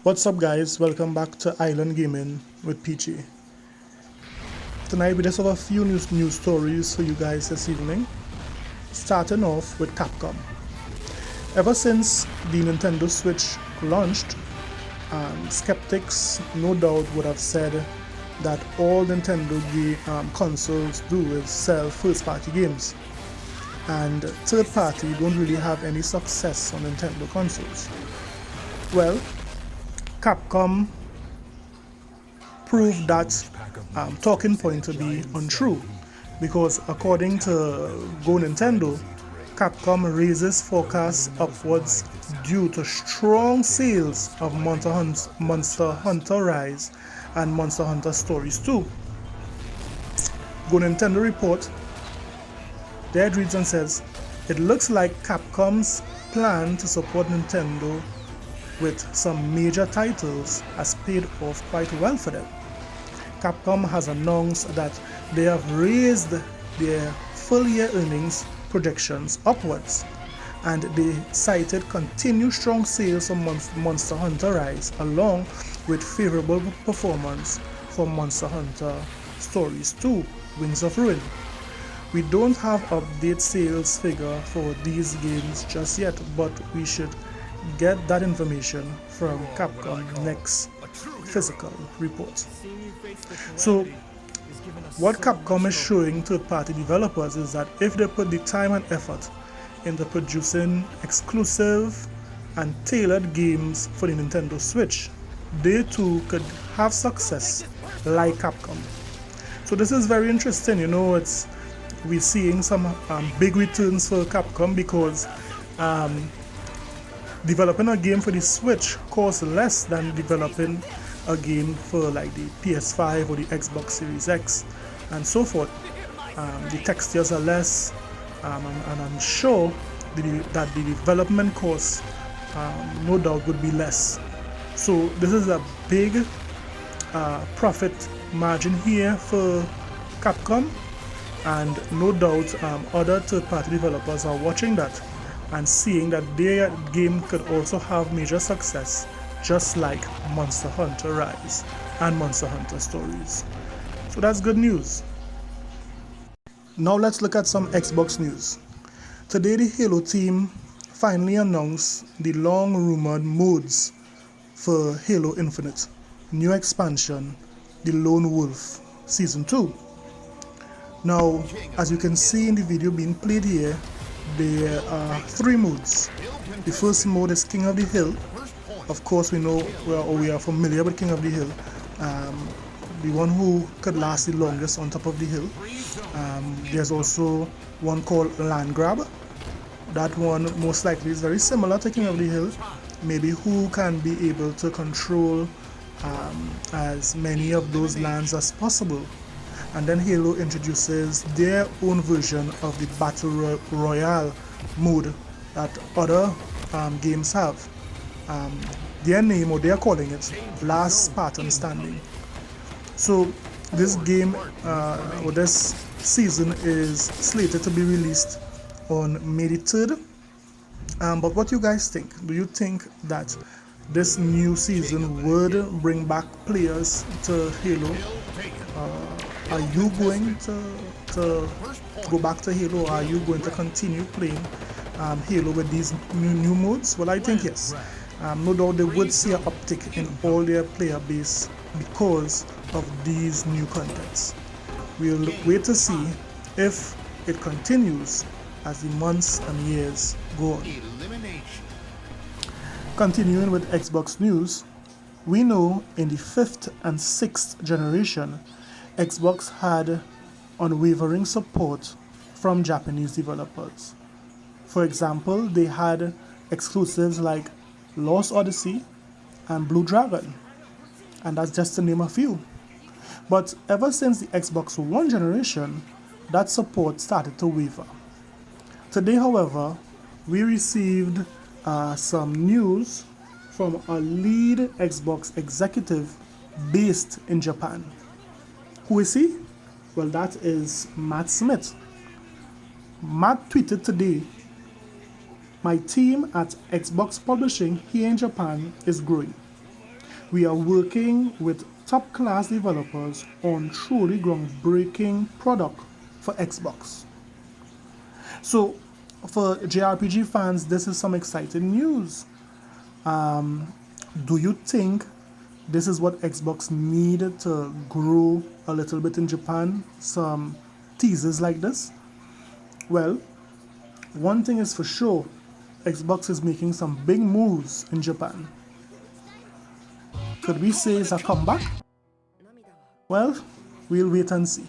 What's up guys, welcome back to Island Gaming with PG. Tonight we just have a few news stories for you guys this evening. Starting off with Capcom. Ever since the Nintendo Switch launched, skeptics no doubt would have said that all Nintendo consoles do is sell first-party games, and third-party don't really have any success on Nintendo consoles. Well, Capcom proved that talking point to be untrue, because according to Go Nintendo, Capcom raises forecasts upwards due to strong sales of Monster Hunter Rise and Monster Hunter Stories 2. Go Nintendo report, there it reads and says, it looks like Capcom's plan to support Nintendo with some major titles has paid off quite well for them. Capcom has announced that they have raised their full year earnings projections upwards, and they cited continued strong sales of Monster Hunter Rise along with favorable performance for Monster Hunter Stories 2 Wings of Ruin. We don't have update sales figure for these games just yet, but we should get that information from Capcom next physical report. So what Capcom is showing third-party developers is that if they put the time and effort into producing exclusive and tailored games for the Nintendo Switch, they too could have success like Capcom. So this is very interesting. We're seeing some big returns for Capcom, because developing a game for the Switch costs less than developing a game for like the PS5 or the Xbox Series X and so forth. The textures are less, and I'm sure that the development cost no doubt would be less. So this is a big profit margin here for Capcom, and no doubt other third-party developers are watching that and seeing that their game could also have major success, just like Monster Hunter Rise and Monster Hunter Stories. So that's good news. Now let's look at some Xbox news. Today the Halo team finally announced the long-rumored modes for Halo Infinite, new expansion, The Lone Wolf Season 2. Now, as you can see in the video being played here, there are 3 modes. The first mode is King of the Hill. Of course, we are familiar with King of the Hill, the one who could last the longest on top of the hill. There's also one called Land Grab. That one most likely is very similar to King of the Hill, maybe who can be able to control as many of those lands as possible. And then Halo introduces their own version of the Battle Royale mode that other games have. Their name, or they're calling it, Last Spartan Standing. So this game, or this season, is slated to be released on May the 3rd. But what do you guys think? Do you think that this new season would bring back players to Halo? Are you going to go back to Halo, or are you going to continue playing Halo with these new modes? Well, I think yes. No doubt they would see an uptick in all their player base because of these new contents. We'll wait to see if it continues as the months and years go on. Continuing with Xbox news, we know in the 5th and 6th generation, Xbox had unwavering support from Japanese developers. For example, they had exclusives like Lost Odyssey and Blue Dragon, and that's just to name a few. But ever since the Xbox One generation, that support started to waver. Today, however, we received some news from a lead Xbox executive based in Japan. Who is he? Well, that is Matt Smith. Matt tweeted today, "My team at Xbox Publishing here in Japan is growing. We are working with top class developers on truly groundbreaking product for Xbox. So for JRPG fans, this is some exciting news. Do you think this is what Xbox needed to grow a little bit in Japan? Some teasers like this? Well, one thing is for sure, Xbox is making some big moves in Japan. Could we say it's a comeback? Well, we'll wait and see.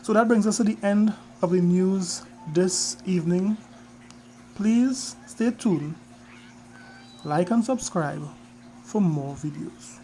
So that brings us to the end of the news this evening. Please stay tuned, like and subscribe for more videos.